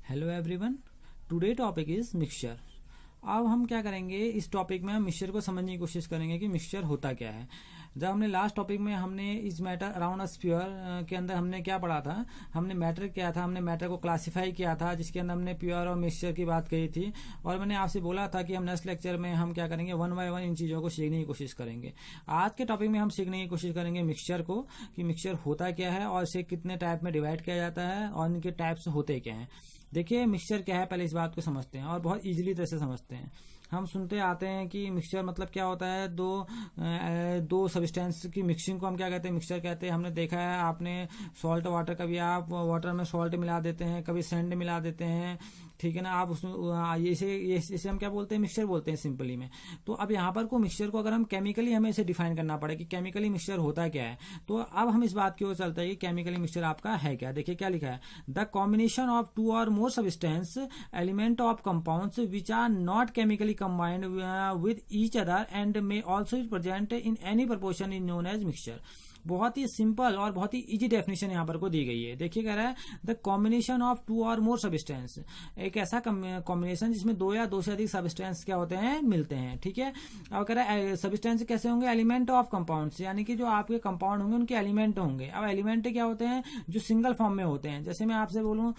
Hello everyone, today topic is mixture. अब हम क्या करेंगे, इस टॉपिक में हम मिक्सचर को समझने की कोशिश करेंगे कि मिक्सचर होता क्या है। जब हमने लास्ट टॉपिक में हमने इस मैटर अराउंड अ स्फीयर के अंदर हमने क्या पढ़ा था, हमने मैटर किया था, हमने मैटर को क्लासिफाई किया था, जिसके अंदर हमने प्योर और मिक्सचर की बात कही थी। और मैंने आपसे बोला था कि हम नेक्स्ट लेक्चर में हम क्या करेंगे, वन बाय वन इन चीज़ों को सीखने की कोशिश करेंगे। आज के टॉपिक में हम सीखने की कोशिश करेंगे मिक्सचर को, कि मिक्सचर होता क्या है और इसे कितने टाइप में डिवाइड किया जाता है और इनके टाइप्स होते क्या हैं। देखिए मिक्सचर क्या है, पहले इस बात को समझते हैं और बहुत इजीली तरह से समझते हैं। हम सुनते आते हैं कि मिक्सचर मतलब क्या होता है, दो सब्सटेंस की मिक्सिंग को हम क्या कहते हैं, मिक्सचर कहते हैं। हमने देखा है, आपने सॉल्ट वाटर, कभी आप वाटर में सॉल्ट मिला देते हैं, कभी सैंड मिला देते हैं, ठीक है ना। आप उसमें इसे हम क्या बोलते हैं, मिक्सचर बोलते हैं सिंपली में। तो अब यहाँ पर को मिक्सचर को अगर हम केमिकली हमें इसे डिफाइन करना पड़े कि केमिकली मिक्सचर होता क्या है, तो अब हम इस बात की ओर चलते हैं कि केमिकली मिक्सचर आपका है क्या। देखिए क्या लिखा है, the combination of two or more substance element of compounds which are not chemically combined with each other and may also be present in any proportion is known as mixture। बहुत ही simple और बहुत ही easy definition यहाँ पर को दी गई है। देखिए कह रहा है the combination of two or more substance, एक ऐसा कॉम्बिनेशन जिसमें दो या दो से अधिक सब्सटेंस क्या होते हैं, मिलते हैं, ठीक है। अब कह रहा है सब्सटेंस कैसे होंगे, एलिमेंट ऑफ कंपाउंड्स, यानी कि जो आपके कंपाउंड होंगे उनके एलिमेंट होंगे। अब एलिमेंट क्या होते हैं, जो सिंगल फॉर्म में होते हैं। जैसे मैं आपसे बोलूँ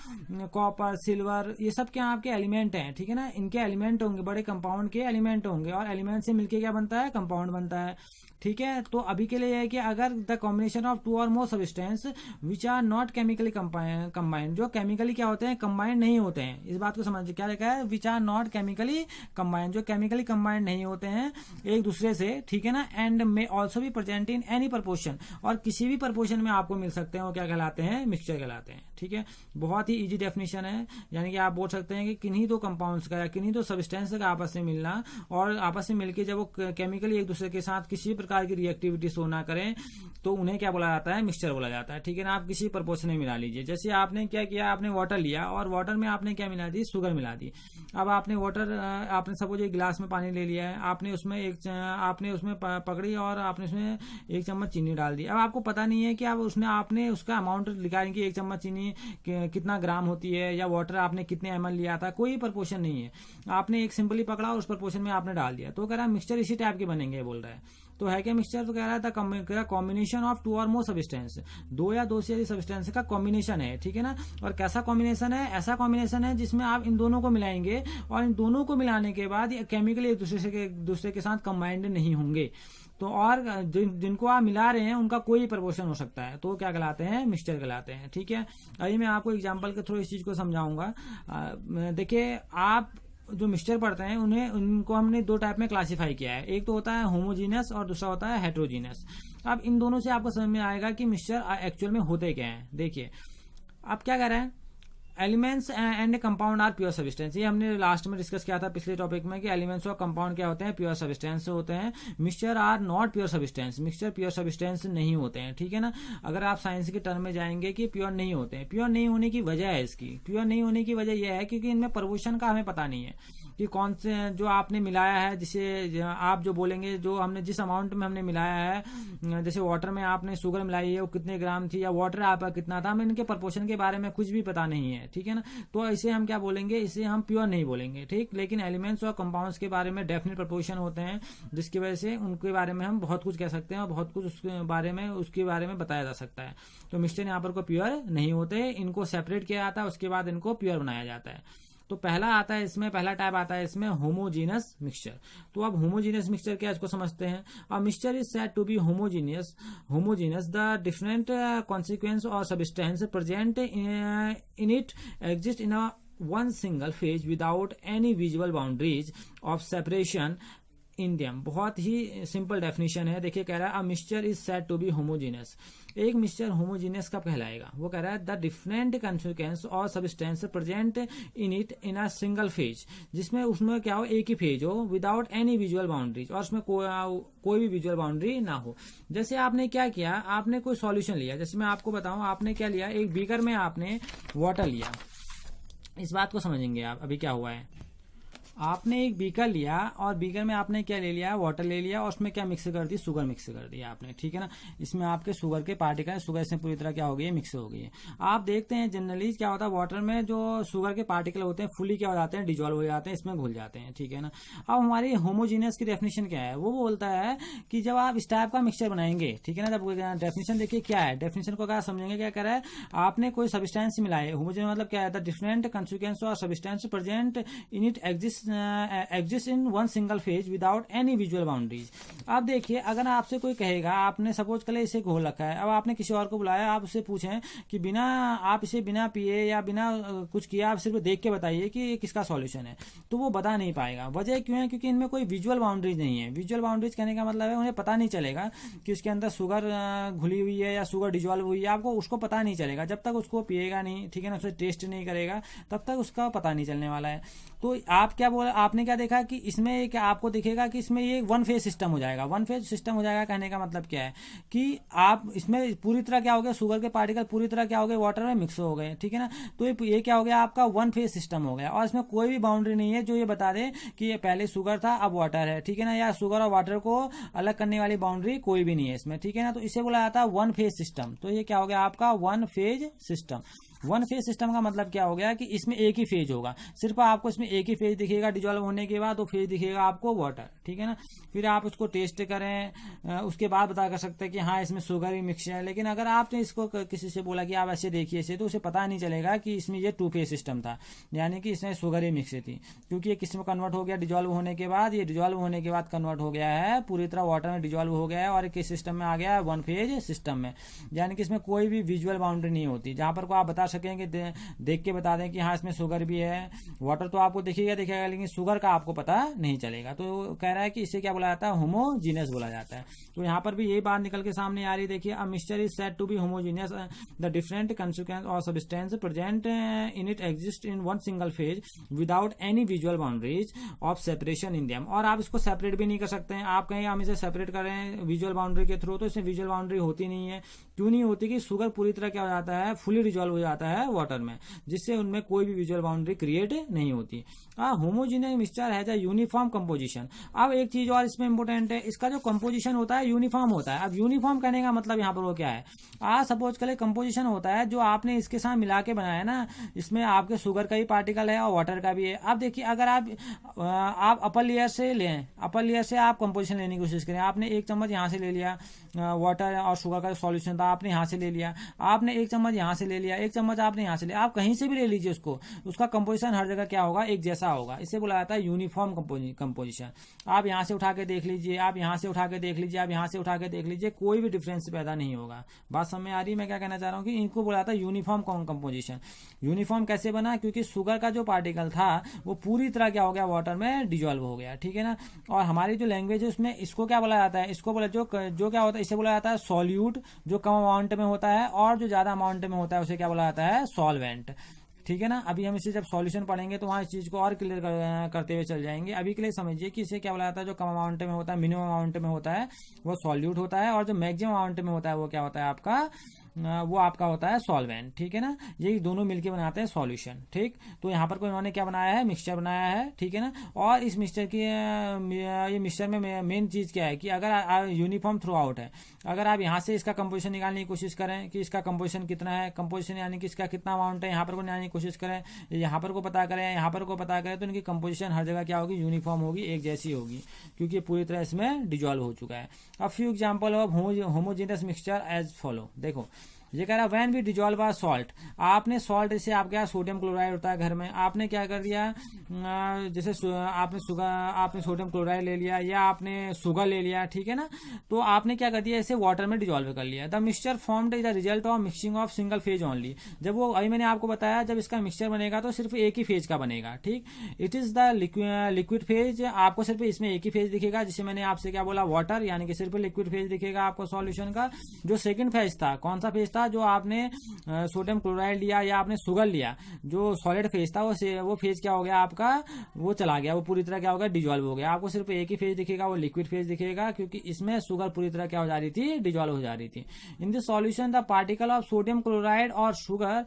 कॉपर, सिल्वर, ये सब क्या आपके एलिमेंट हैं, ठीक है ना। इनके एलिमेंट होंगे, बड़े कंपाउंड के एलिमेंट होंगे, और एलिमेंट से मिलकर क्या बनता है, कंपाउंड बनता है, ठीक है। तो अभी के लिए है कि अगर the combination of two or more substance which are not chemically combined, जो केमिकली क्या होते हैं, कंबाइंड नहीं होते हैं। इस बात को समझिए, क्या लिखा है, which are not chemically combined, जो केमिकली कंबाइंड नहीं होते हैं एक दूसरे से, ठीक है ना। एंड मे ऑल्सो भी प्रेजेंट इन एनी प्रपोर्शन, और किसी भी प्रपोर्शन में आपको मिल सकते हैं, वो क्या कहलाते हैं, मिक्सचर कहलाते हैं, ठीक है। बहुत ही इजी डेफिनेशन है, यानी कि आप बोल सकते हैं कि किन्हीं दो कंपाउंड्स का या किन्हीं दो सब्सटेंस का आपस में मिलना, और आपस में मिलकर जब वो केमिकली एक दूसरे के साथ किसी प्रकार की रिएक्टिविटी शो ना करें, तो उन्हें क्या बोला जाता है, मिक्सचर बोला जाता है, ठीक है ना। आप किसी प्रपोर्शन में मिला लीजिए। जैसे आपने क्या किया, आपने वाटर लिया और वाटर में आपने क्या मिला दी, शुगर मिला दी। अब आपने वाटर, आपने सपोज एक गिलास में पानी ले लिया है, आपने उसमें पकड़ी और आपने उसमें एक चम्मच चीनी डाल दी। अब आपको पता नहीं है कि आपने उसका अमाउंट लिखा है कि एक चम्मच चीनी कितना ग्राम होती है, या वाटर आपने कितने ml लिया था, कोई प्रपोर्शन नहीं है। आपने एक सिंपली पकड़ा और उस प्रपोर्शन में आपने डाल दिया, तो कह रहा है मिक्सचर इसी टाइप के बनेंगे, बोल रहा है। तो है क्या मिक्सचर, तो कह रहा था combination of two or more substance, दो या दो से अधिक सब्सटेंस का कॉम्बिनेशन है, ठीक है ना। और कैसा कॉम्बिनेशन है, ऐसा कॉम्बिनेशन है जिसमें आप इन दोनों को मिलाएंगे, और इन दोनों को मिलाने के बाद केमिकली एक दूसरे के साथ कंबाइंड नहीं होंगे। तो और जिनको आप मिला रहे हैं उनका कोई प्रपोर्शन हो सकता है, तो क्या कहलाते हैं, मिक्सचर कहलाते हैं, ठीक है। अभी मैं आपको एग्जांपल के थ्रू इस चीज को समझाऊंगा। देखिए आप जो मिक्सचर पढ़ते हैं उनको हमने दो टाइप में क्लासिफाई किया है, एक तो होता है होमोजीनियस और दूसरा होता है हेट्रोजीनियस। अब इन दोनों से आपको समझ में आएगा कि मिक्सचर एक्चुअल में होते क्या हैं। देखिए अब क्या कह रहे हैं, elements and compound are pure substance, ये हमने लास्ट में डिस्कस किया था पिछले टॉपिक में कि एलिमेंट्स और कंपाउंड क्या होते हैं, प्योर सब्सटेंस होते हैं। Mixture are not pure substance, mixture pure substance नहीं होते हैं, ठीक है ना। अगर आप साइंस के टर्म में जाएंगे कि प्योर नहीं होते हैं, प्योर नहीं होने की वजह है, इसकी प्योर नहीं होने की वजह यह है क्योंकि इनमें प्रपोर्शन का हमें पता नहीं है कि कौन से जो आपने मिलाया है, जिसे आप जो बोलेंगे, जो हमने जिस अमाउंट में हमने मिलाया है, जैसे वाटर में आपने शुगर मिलाई है, वो कितने ग्राम थी, या वाटर आपका कितना था, हमें इनके प्रपोर्शन के बारे में कुछ भी पता नहीं है, ठीक है ना। तो इसे हम क्या बोलेंगे, इसे हम प्योर नहीं बोलेंगे, ठीक। लेकिन एलिमेंट्स और कंपाउंड्स के बारे में डेफिनेट प्रपोर्शन होते हैं, जिसकी वजह से उनके बारे में हम बहुत कुछ कह सकते हैं और बहुत कुछ उसके बारे में बताया जा सकता है। तो मिक्सचर यहाँ पर को प्योर नहीं होते, इनको सेपरेट किया जाता है, उसके बाद इनको प्योर बनाया जाता है। तो पहला टाइप आता है इसमें होमोजीनियस मिक्सचर। तो अब होमोजीनियस मिक्सचर क्या है, इसको समझते हैं। अब mixture is said to be homogeneous the different consequence और substance present in it exist in a one single phase without any visual boundaries of separation in them. बहुत ही सिंपल डेफिनेशन है। देखिए कह रहा है a mixture is said to be homogeneous, एक mixture homogeneous कब कहलाएगा, वो कह रहा है द डिफरेंट कंसिक्वेंस और substance present in it in a single phase, जिसमें उसमें क्या हो, एक ही फेज हो, विदाउट एनी विजुअल बाउंड्रीज, और उसमें कोई भी विजुअल बाउंड्री ना हो। जैसे आपने क्या किया, आपने कोई सॉल्यूशन लिया, जैसे मैं आपको बताऊं, आपने क्या लिया, एक बीकर में आपने वाटर लिया। इस बात को समझेंगे आप, अभी क्या हुआ है, आपने एक बीकर लिया और बीकर में आपने क्या ले लिया, वाटर ले लिया और उसमें क्या मिक्स कर दी, शुगर मिक्स कर दिया आपने, ठीक है ना। इसमें आपके शुगर के पार्टिकल, शुगर इसमें पूरी तरह क्या हो गई है, मिक्स हो गई है। आप देखते हैं जनरली क्या होता है, वाटर में जो शुगर के पार्टिकल होते हैं फुली क्या हो जाते हैं, डिजोल्व हो जाते हैं, इसमें घुल जाते हैं, ठीक है ना। अब हमारी होमोजीनियस की डेफिनेशन क्या है, वो बोलता है कि जब आप इस टाइप का मिक्सचर बनाएंगे, ठीक है ना, जब डेफिनेशन देखिए क्या है, डेफिनेशन को क्या समझेंगे, क्या कह रहा है, आपने कोई सब्सटेंस मिलाए, होमोजीनियस मतलब क्या है, द डिफरेंट कंसिक्वेंस और substance present in it exist in one single phase without any visual boundaries. अब देखिए अगर आपसे कोई कहेगा, आपने सपोज कर इसे घोल रखा है, अब आपने किसी और को बुलाया, आप उससे पूछें कि बिना आप इसे बिना पिए या बिना कुछ किए आप सिर्फ देख के बताइए कि ये किसका सॉल्यूशन है, तो वो बता नहीं पाएगा। वजह क्यों है, क्योंकि इनमें कोई विजुअल बाउंड्रीज नहीं है। विजुअल बाउंड्रीज कहने का मतलब है उन्हें पता नहीं चलेगा कि उसके अंदर शुगर घुली हुई है या शुगर डिजोल्व हुई है, आपको उसको पता नहीं चलेगा जब तक उसको पिएगा नहीं, ठीक है ना, उसे टेस्ट नहीं करेगा तब तक उसका पता नहीं चलने वाला है। तो आप क्या बोला, आपने क्या देखा कि इसमें क्या आपको दिखेगा कि इसमें ये वन फेज सिस्टम हो जाएगा। वन फेज सिस्टम हो जाएगा कहने का मतलब क्या है कि आप इसमें पूरी तरह क्या हो गया, शुगर के पार्टिकल पूरी तरह क्या हो गए, वाटर में मिक्स हो गए, ठीक है ना। तो ये क्या हो गया, आपका वन फेज सिस्टम हो गया और इसमें कोई भी बाउंड्री नहीं है जो ये बता दे कि ये पहले शुगर था अब वाटर है, ठीक है ना, या शुगर और वाटर को अलग करने वाली बाउंड्री कोई भी नहीं है इसमें, ठीक है ना। तो इसे बोला जाता है वन फेज सिस्टम। तो ये क्या हो गया आपका one phase system. One phase system का मतलब क्या हो गया कि इसमें एक ही फेज होगा, सिर्फ आपको इसमें एक ही फेज दिखेगा डिजोल्व होने के बाद, तो फेज दिखेगा आपको वाटर, ठीक है ना। फिर आप उसको टेस्ट करें, उसके बाद बता कर सकते हैं कि हाँ इसमें शुगर ही मिक्स है। लेकिन अगर आपने इसको किसी से बोला कि आप ऐसे देखिए इसे, तो उसे पता नहीं चलेगा कि इसमें ये टू फेज सिस्टम था, यानी कि इसमें शुगर ही मिक्स थी, क्योंकि ये किस में कन्वर्ट हो गया, डिजोल्व होने के बाद। ये डिजोल्व होने के बाद कन्वर्ट हो गया है, पूरी तरह वाटर में डिजोल्व हो गया है और किस सिस्टम में आ गया है, वन फेज सिस्टम में। यानी कि इसमें कोई भी विजुअल बाउंड्री नहीं होती जहां पर को आप बता सकेंगे, देख के बता दें कि हाँ इसमें शुगर भी है। वाटर तो आपको दिखेगा लेकिन शुगर का आपको पता नहीं चलेगा। तो कह रहा है कि इसे क्या बोला जाता है, होमोजीनियस बोला जाता है। तो यहाँ पर भी यही बात निकल के सामने आ रही। देखिए, a mixture is said to be homogeneous, the different consequence और substance present in it exist in one single phase without any visual boundaries of separation in them. और आप इसको सेपरेट भी नहीं कर सकते हैं। आप कहें हम इसे सेपरेट करें विजुअल बाउंड्री के थ्रू, तो इसमें विजुअल बाउंड्री होती नहीं है। क्यों नहीं होती कि शुगर पूरी तरह क्या हो जाता है, फुली डिजोल्व हो जाता है वाटर में, जिससे उनमें कोई भी विजुअल बाउंड्री क्रिएट नहीं होती। Homogeneous mixture has a uniform composition. अब एक चीज और इसमें इंपोर्टेंट है, इसका जो कंपोजिशन होता है यूनिफॉर्म होता है। अब यूनिफॉर्म कहने का मतलब यहाँ पर वो क्या है, सपोज करें कंपोजिशन होता है जो आपने इसके साथ मिला के बनाया ना, इसमें आपके शुगर का ही पार्टिकल है और वाटर का भी है। अब देखिए, अगर आप अपर लेयर से लें, अपर लेयर से आप कंपोजिशन लेने की कोशिश करें। आपने एक चम्मच यहाँ से ले लिया वाटर और शुगर का सॉल्यूशन था, आपने यहाँ से ले लिया, आपने एक चम्मच यहाँ से ले लिया, एक चम्मच आपने यहाँ से लिया, आप कहीं से भी ले लीजिए उसको, उसका कंपोजिशन हर जगह क्या होगा, एक जैसा होगा। इसे बोला जाता है यूनिफॉर्म कंपोजिशन। आप यहाँ से उठा के देख लीजिए, आप यहाँ से उठा के देख लीजिए, आप यहाँ से उठा के देख लीजिए, कोई भी डिफरेंस पैदा नहीं होगा। बात समझ में आ रही है मैं क्या कहना चाह रहा हूँ, कि इनको बोला जाता है यूनिफॉर्म कंपोजिशन। यूनिफॉर्म कैसे बना, क्योंकि शुगर का जो पार्टिकल था वो पूरी तरह क्या हो गया, वाटर में डिजोल्व हो गया, ठीक है ना। और हमारी जो लैंग्वेज है उसमें इसको क्या बोला जाता है, इसको बोला जो क्या होता है, इसे बोला जाता है सॉल्यूट, जो कम अमाउंट में होता है, और जो ज्यादा अमाउंट में होता है उसे क्या बोला जाता है, सॉल्वेंट, ठीक है ना। अभी हम इसे जब सॉल्यूशन पढ़ेंगे तो वहां इस चीज को और क्लियर करते हुए चल जाएंगे। अभी के लिए समझिए कि इसे क्या बोला जाता है, जो कम अमाउंट में होता है, मिनिमम अमाउंट में होता है, वो सॉल्यूट होता है, और जो मैक्सिमम अमाउंट में होता है वो क्या होता है आपका, वो आपका होता है सॉल्वेंट, ठीक है ना। ये दोनों मिलके बनाते हैं सॉल्यूशन, ठीक। तो यहाँ पर कोई इन्होंने क्या बनाया है, मिक्सचर बनाया है, ठीक है ना। और इस मिक्सचर की ये मिक्सचर में मेन चीज क्या है कि अगर यूनिफॉर्म थ्रू आउट है, अगर आप यहाँ से इसका कंपोजिशन निकालने की कोशिश करें कि इसका कंपोजिशन कितना है, कंपोजिशन यानी कि इसका कितना अमाउंट है, यहाँ पर को निकालने की कोशिश करें, यहाँ पर को पता करें, यहाँ पर को पता करें, तो इनकी कंपोजिशन हर जगह क्या होगी, यूनिफॉर्म होगी, एक जैसी होगी, क्योंकि पूरी तरह इसमें डिजोल्व हो चुका है। अब few example of homogeneous mixture as follow. देखो, ये कह रहा है when we dissolve a salt. आपने सॉल्ट, जैसे आपके यहाँ सोडियम क्लोराइड होता है घर में, आपने क्या कर दिया, जैसे आपने सोडियम क्लोराइड ले लिया या आपने शुगर ले लिया, ठीक है ना। तो आपने क्या कर दिया, इसे वाटर में डिजोल्व कर लिया। The mixture formed is the result of mixing of single phase only. जब वो अभी मैंने आपको बताया, जब इसका मिक्सचर बनेगा तो सिर्फ एक ही फेज का बनेगा, ठीक। It is the liquid phase. आपको सिर्फ इसमें एक ही फेज दिखेगा, जिसे मैंने आपसे क्या बोला, वाटर, यानी कि सिर्फ लिक्विड फेज दिखेगा आपको सॉल्यूशन का। जो सेकंड फेज था, कौन सा फेज था, था जो आपने सोडियम क्लोराइड लिया या आपने शुगर लिया, जो सॉलिड फेज था वो फेज क्या हो गया आपका, वो चला गया, वो पूरी तरह क्या हो गया, डिजोल्व हो गया। आपको सिर्फ एक ही फेज दिखेगा, वो लिक्विड फेज दिखेगा, क्योंकि इसमें शुगर पूरी तरह क्या हो जा रही थी, डिजोल्व हो जा रही थी। In this solution the particle of sodium chloride और sugar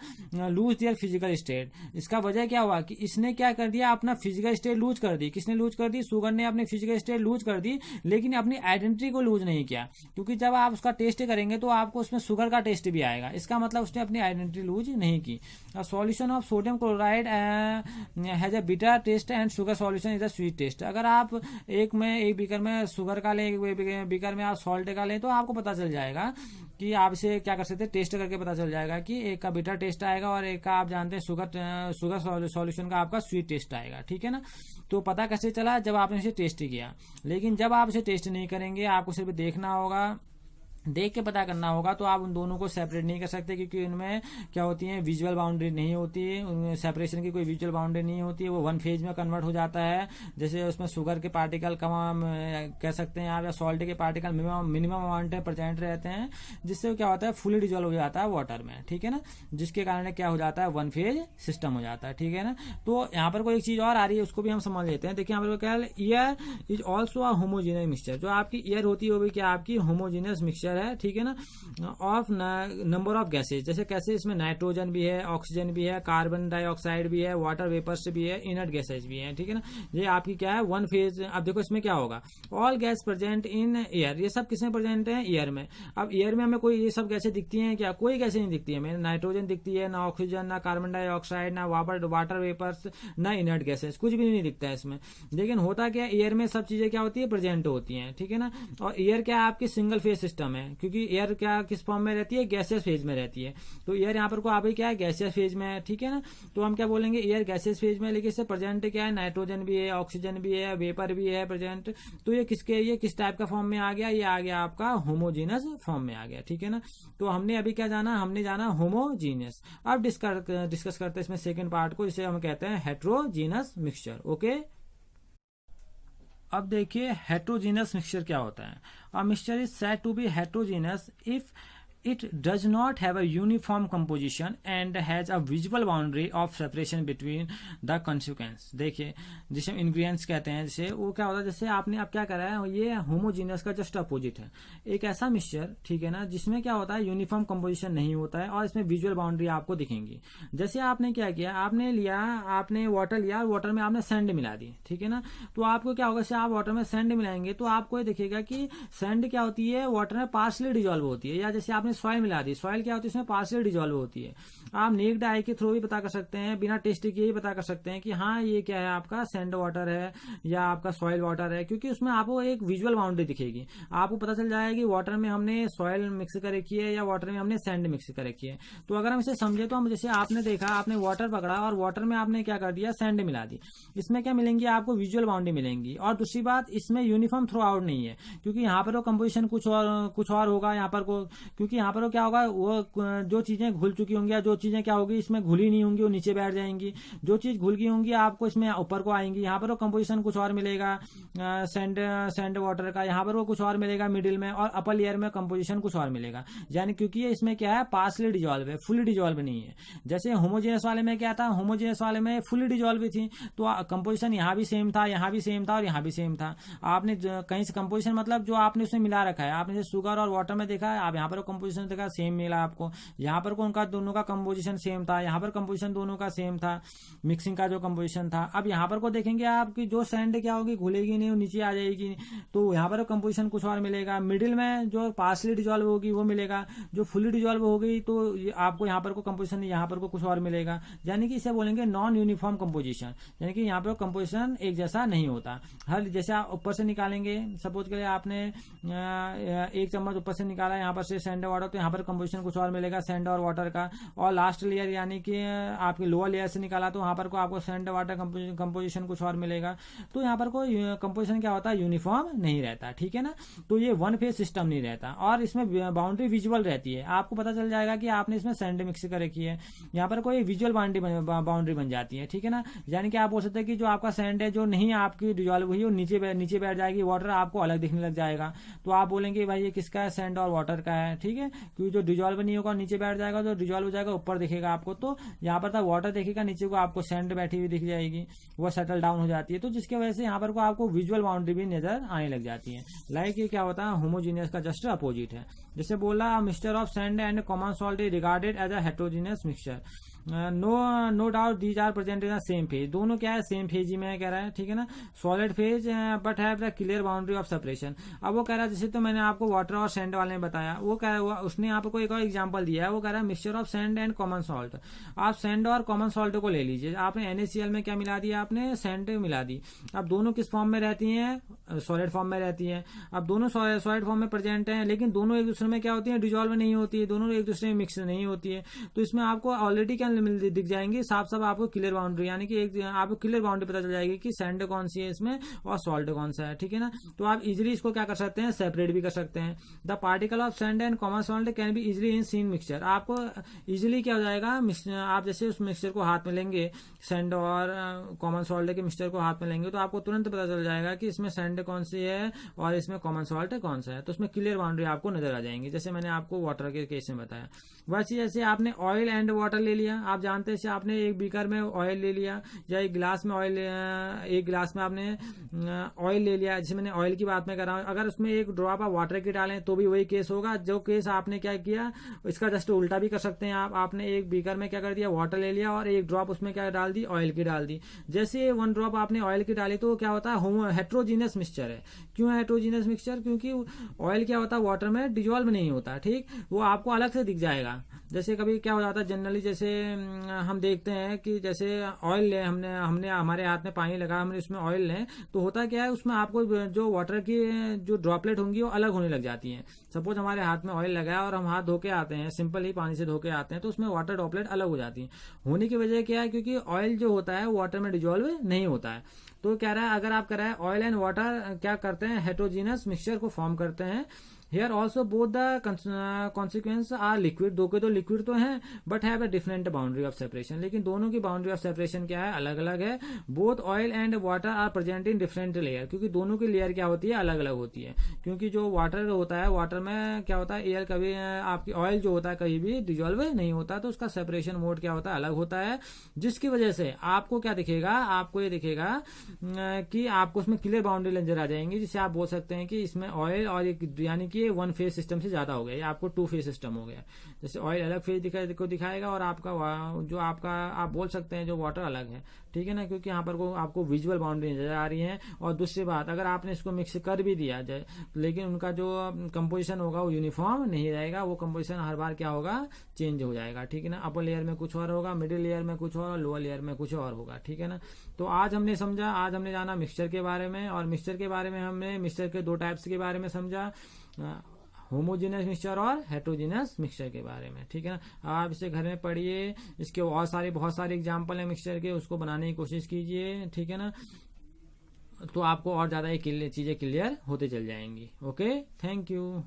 lose their physical state. इसका वजह क्या हुआ कि इसने क्या कर दिया, अपना फिजिकल स्टेट लूज कर दी। किसने लूज कर दी, शुगर ने अपनी फिजिकल स्टेट लूज कर दी, लेकिन अपनी आइडेंटिटी को लूज नहीं किया, क्योंकि जब आप उसका टेस्ट करेंगे तो आपको उसमें शुगर का टेस्ट भी आएगा। इसका मतलब उसने अपनी आइडेंटिटी लूज नहीं की। Solution of sodium chloride has a bitter taste and sugar solution is a sweet taste. अगर आप एक बीकर में शुगर का लें, एक बीकर में आप सॉल्ट का लें, तो आपको पता चल जाएगा कि आप इसे क्या कर सकते हैं, टेस्ट करके पता चल जाएगा कि एक का बिटर टेस्ट आएगा और एक का आप जानते हैं शुगर सॉल्यूशन का आपका स्वीट टेस्ट आएगा, ठीक है ना। तो पता कैसे चला, जब आपने इसे टेस्ट किया। लेकिन जब आप इसे टेस्ट नहीं करेंगे, आपको सिर्फ देखना होगा, देख के पता करना होगा, तो आप उन दोनों को सेपरेट नहीं कर सकते, क्योंकि उनमें क्या होती है, विजुअल बाउंड्री नहीं होती है, उनमें सेपरेशन की कोई विजुअल बाउंड्री नहीं होती है, वो वन फेज में कन्वर्ट हो जाता है। जैसे उसमें शुगर के पार्टिकल कम कह सकते हैं आप, या सॉल्ट के पार्टिकल मिनिमम अमाउंट में प्रेजेंट रहते हैं, जिससे क्या होता है, फुली डिजोल्व हो जाता है वाटर में, ठीक है ना, जिसके कारण क्या हो जाता है, वन फेज सिस्टम हो जाता है, ठीक है ना। तो यहाँ पर कोई एक चीज और आ रही है, उसको भी हम समझ लेते हैं। देखिए यहाँ पर क्या है, year is also a homogeneous mixture. जो आपकी ईयर होती है वो भी क्या आपकी होमोजेनियस मिक्सचर है, ठीक है ना, ऑफ नंबर ऑफ गैसेज। जैसे कैसे इसमें नाइट्रोजन भी है, ऑक्सीजन भी है, कार्बन डाइऑक्साइड भी है, वाटर वेपर्स भी है, इनर्ट गैसेज भी है, ठीक है ना। ये आपकी क्या है, वन फेज। अब देखो इसमें क्या होगा, all gas present in air. ये सब किसमें प्रेजेंट है, एयर में। अब एयर में हमें कोई ये सब गैसें दिखती हैं क्या, कोई गैसें नहीं दिखती है। नाइट्रोजन दिखती है, ना ऑक्सीजन, ना कार्बन डाइऑक्साइड, ना वाटर वेपर्स, ना इनर्ट गैसेज, कुछ भी नहीं दिखता है इसमें। लेकिन होता क्या है, एयर में सब चीजें क्या होती है, प्रेजेंट होती हैं, ठीक है ना। और एयर क्या है, आपकी सिंगल फेज सिस्टम है, क्योंकि एयर क्या किस फॉर्म में रहती है, गैसियस फेज में रहती है। तो एयर यहाँ पर को आप क्या है, गैसियस फेज में है, ठीक है ना। तो हम क्या बोलेंगे, एयर गैसियस फेज में, लेकिन इससे प्रेजेंट क्या है, नाइट्रोजन भी है, ऑक्सीजन भी है, वेपर भी है प्रेजेंट। तो ये किस टाइप का फॉर्म में आ गया, ये आ गया आपका होमोजीनस फॉर्म में आ गया, ठीक है ना। तो हमने अभी क्या जाना, हमने जाना होमोजीनस। अब डिस्कस करते हैं इसमें सेकेंड पार्ट को, जिसे हम कहते हैं हेट्रोजीनस मिक्सचर। ओके, अब देखिए हेट्रोजीनस मिक्सचर क्या होता है। A mixture is said to be heterogeneous if it does not have a uniform composition and has a visible boundary of separation between the constituents। देखिए जिसे इंग्रेडिएंट्स कहते हैं, जैसे वो क्या होता है, जैसे आपने अब क्या करा है, ये होमोजीनियस का जस्ट अपोजिट है। एक ऐसा मिक्सचर, ठीक है ना, जिसमें क्या होता है, यूनिफॉर्म कंपोजिशन नहीं होता है और इसमें विजुअल बाउंड्री आपको दिखेंगी। जैसे आपने क्या किया, आपने वाटर लिया, वाटर में आपने सैंड मिला दी, ठीक है ना। तो आपको क्या होगा, जैसे आप वाटर में सैंड मिलाएंगे तो आपको ये दिखेगा कि सैंड क्या होती है, वाटर में पार्शली डिजोल्व होती है। या जैसे आपने सॉइल मिला दी, सॉइल क्या होती है, इसमें पार्शियल डिजोल्व होती है। आप नेक्ड आई के थ्रू भी पता कर सकते हैं, बिना टेस्ट किए ही पता कर सकते हैं कि हाँ ये क्या है, आपका सैंड वाटर है या आपका सॉइल वाटर है, क्योंकि उसमें आपको एक विजुअल बाउंड्री दिखेगी। आपको पता चल जाएगा कि वाटर में हमने सॉइल मिक्स कर रखी है या वाटर में हमने सैंड मिक्स कर रखी है। तो अगर हम इसे समझे तो हम, जैसे आपने देखा, आपने वाटर पकड़ा और वाटर में आपने क्या कर दिया, सैंड मिला दी, इसमें क्या मिलेंगी, आपको विजुअल बाउंड्री मिलेंगी। और दूसरी बात, इसमें यूनिफॉर्म थ्रू आउट नहीं है, क्योंकि यहाँ पर कंपोजिशन कुछ और होगा यहाँ पर को, क्योंकि यहाँ पर क्या होगा, वो जो चीजें घुल चुकी होंगी या जो चीजें क्या होगी इसमें घुली नहीं होंगी, वो नीचे बैठ जाएंगी। जो चीज घुल गई होंगी आपको इसमें ऊपर को आएंगी। यहाँ पर वो कंपोजिशन कुछ और मिलेगा सैंड वाटर का, यहाँ पर वो कुछ और मिलेगा मिडिल में, और अपर लेयर में कंपोजिशन कुछ और मिलेगा। यानी क्योंकि ये इसमें क्या है, पार्शली डिजोल्व है, फुली डिजोल्व नहीं है। जैसे होमोजेनस वाले में क्या था, होमोजेनस वाले में फुली डिजोल्व थी, तो कंपोजिशन यहाँ भी सेम था, यहाँ भी सेम था और यहाँ भी सेम था। आपने कहीं से कंपोजिशन मतलब जो आपने उसमें मिला रखा है, आपने शुगर और वाटर में देखा है, आप यहाँ पर कंपोजिशन देखा सेम मिला आपको, यहाँ पर उनका दोनों का कंपोजिशन सेम था, यहाँ पर कंपोजिशन दोनों का सेम था, मिक्सिंग का जो कंपोजिशन था। अब यहाँ पर को देखेंगे आप कि जो सैंड क्या होगी, घुलेगी नहीं, नीचे आ जाएगी, तो यहाँ पर कंपोजिशन कुछ और मिलेगा। मिडिल में जो पार्शली डिजोल्व होगी वो मिलेगा, जो फुली डिजोल्व हो गई तो आपको यहाँ पर को कंपोजिशन, यहाँ पर को कुछ और मिलेगा। यानी कि इसे बोलेंगे नॉन यूनिफॉर्म कंपोजिशन, यानी कि यहाँ पर कंपोजिशन एक जैसा नहीं होता। हर जैसे आप ऊपर से निकालेंगे, सपोज के लिए आपने एक चम्मच ऊपर से निकाला यहाँ पर से सैंड वाटर, तो यहाँ पर कंपोजिशन कुछ और मिलेगा सैंड और वाटर का। और लास्ट लेयर यानी कि आपकी लोअर लेयर से निकाला तो वहां पर को आपको सैंड वाटर कंपोजिशन कुछ और मिलेगा। तो यहाँ पर कोई कंपोजिशन क्या होता है, यूनिफॉर्म नहीं रहता, ठीक है ना। तो ये वन फेज सिस्टम नहीं रहता और इसमें बाउंड्री विजुअल रहती है। आपको पता चल जाएगा कि आपने इसमें सैंड मिक्स कर रखी है, यहाँ पर कोई विजुअल बाउंड्री बन जाती है, ठीक है ना। यानी कि आप बोल सकते हैं कि जो आपका सैंड है जो नहीं आपकी डिजोल्व हुई वो नीचे बैठ जाएगी, वाटर आपको अलग दिखने लग जाएगा। तो आप बोलेंगे भाई ये किसका है, सैंड और वाटर का है, ठीक है। क्योंकि जो डिजॉल्व नहीं होगा नीचे बैठ जाएगा तो डिजॉल्व हो जाएगा, ऊपर दिखेगा आपको। तो यहाँ पर था वाटर दिखेगा, नीचे को आपको सैंड बैठी हुई दिख जाएगी, वो सेटल डाउन हो जाती है। तो जिसकी वजह से यहाँ पर को आपको विजुअल बाउंड्री भी नजर आने लग जाती है। लाइक ये क्या होता है, होमोजीनियस का जस्ट अपोजिट है। जैसे बोला mixture of sand and common salt is regarded as a heterogeneous mixture. No doubt these are present in the same phase. दोनों क्या है, सेम फेज ही में कह रहा है, ठीक है ना, solid phase but have the clear boundary of separation. अब वो कह रहा है, जैसे तो मैंने आपको वाटर और सैंड वाले में बताया, वो कह रहा है, उसने आपको एक और एग्जांपल दिया है, वो कह रहा है mixture of sand and common salt. आप सैंड और कॉमन सॉल्ट को ले लीजिए, आपने NaCl में क्या मिला दिया, आपने सैंड मिला दी। अब दोनों किस फॉर्म में रहती हैं, सॉलिड फॉर्म में रहती है। अब दोनों सॉलिड फॉर्म में प्रेजेंट हैं, लेकिन दोनों एक दूसरे में क्या होती है, डिजॉल्व नहीं होती है, दोनों एक दूसरे में मिक्स नहीं होती है। तो इसमें आपको ऑलरेडी क्या दिख जाएंगे, साफ साफ आपको क्लियर बाउंड्री, यानी कि एक आपको क्लियर बाउंड्री पता चल जाएगी कि सैंड कौन सी है इसमें और सॉल्ट कौन सा है, ठीक है ना। तो आप इजिली इसको क्या कर सकते हैं, सेपरेट भी कर सकते हैं। The particle of sand and common salt can be easily in seen mixture. आपको इजिली क्या हो जाएगा, आप जैसे उस मिक्सचर को हाथ में लेंगे, सैंड और कॉमन सॉल्ट के मिक्सचर को हाथ में लेंगे, तो आपको तुरंत पता चल जाएगा कि इसमें सैंड कौन सी है और इसमें कॉमन सॉल्ट कौन सा है। तो उसमें क्लियर बाउंड्री आपको नजर आ जाएंगी, जैसे मैंने आपको वाटर के केस में बताया। वैसे जैसे आपने ऑयल एंड वाटर ले लिया, आप जानते हैं, आपने एक बीकर में ऑयल ले लिया या एक गिलास में ऑयल, एक गिलास में आपने ऑयल ले लिया, जैसे मैंने ऑयल की बात में कर रहा हूं, अगर उसमें एक ड्रॉप आप वाटर की डालें तो भी वही केस होगा। जो केस आपने क्या किया, इसका जस्ट उल्टा भी कर सकते हैं आप। आपने एक बीकर में क्या कर दिया, वाटर ले लिया और एक ड्रॉप उसमें क्या डाल दी, ऑयल की डाल दी। जैसे 1 ड्रॉप आपने ऑयल की डाली तो क्या होता है, हेट्रोजीनियस मिक्सचर है। क्यों है हेट्रोजीनियस मिक्सचर, क्योंकि ऑयल क्या होता है, वाटर में डिजॉल्व नहीं होता, ठीक, वो आपको अलग से दिख जाएगा। जैसे कभी क्या हो जाता है, जनरली जैसे हम देखते हैं कि जैसे ऑयल ले, हमने हमारे हाथ में पानी लगा, हमने उसमें ऑयल लें, तो होता क्या है, उसमें आपको जो वाटर की जो ड्रॉपलेट होंगी वो अलग होने लग जाती हैं। सपोज हमारे हाथ में ऑयल लगा है और हम हाथ धो के आते हैं, सिंपल ही पानी से धो के आते हैं, तो उसमें वाटर ड्रॉपलेट अलग हो जाती है। होने की वजह क्या है, क्योंकि ऑयल जो होता है वाटर में डिजॉल्व नहीं होता है। तो कह रहा है, अगर आप कह रहे हैं ऑयल एंड वाटर क्या करते हैं, हेटेरोजीनियस मिक्सचर को फॉर्म करते हैं। Here also both the consequence are liquid, दो के तो लिक्विड तो हैं but have a different boundary of separation. लेकिन दोनों की बाउंड्री ऑफ सेपरेशन क्या है, अलग अलग है। Both oil and water are present in different layer, क्योंकि दोनों की लेयर क्या होती है, अलग अलग होती है। क्योंकि जो वाटर होता है, वाटर में क्या होता है, एयर कभी आपकी ऑयल जो होता है कहीं भी डिजॉल्व नहीं होता, तो उसका सेपरेशन मोड क्या होता है, अलग होता है। जिसकी वजह से आपको क्या दिखेगा, आपको ये दिखेगा कि आपको उसमें क्लियर बाउंड्री नजर आ जाएंगी, जिसे आप बोल सकते हैं कि इसमें ऑयल और यानी कि 1 फेज सिस्टम से ज्यादा हो गया, या आपको 2 फेज सिस्टम हो गया। जैसे ऑयल अलग फेज को दिखाएगा और आपका जो आपका आप बोल सकते हैं जो वाटर अलग है, ठीक है ना, क्योंकि यहाँ पर आपको विजुअल बाउंड्री नजर आ रही है। और दूसरी बात, अगर आपने इसको मिक्स कर भी दिया जाए, लेकिन उनका जो कंपोजिशन होगा वो यूनिफॉर्म नहीं रहेगा, वो कंपोजिशन हर बार क्या होगा, चेंज हो जाएगा, ठीक है ना। अपर लेयर में कुछ और होगा, मिडिल लेयर में कुछ और, लोअर लेयर में कुछ और होगा, ठीक है ना। तो आज हमने समझा, आज हमने जाना मिक्सचर के बारे में, और मिक्सचर के बारे में हमने मिक्सचर के 2 टाइप्स के बारे में समझा, होमोजेनियस मिक्सचर और हेटेरोजेनियस मिक्सचर के बारे में, ठीक है ना। आप इसे घर में पढ़िए, इसके बहुत सारे एग्जाम्पल है मिक्सचर के, उसको बनाने की कोशिश कीजिए, ठीक है ना। तो आपको और ज्यादा ये चीजें क्लियर होते चल जाएंगी। Okay, thank you.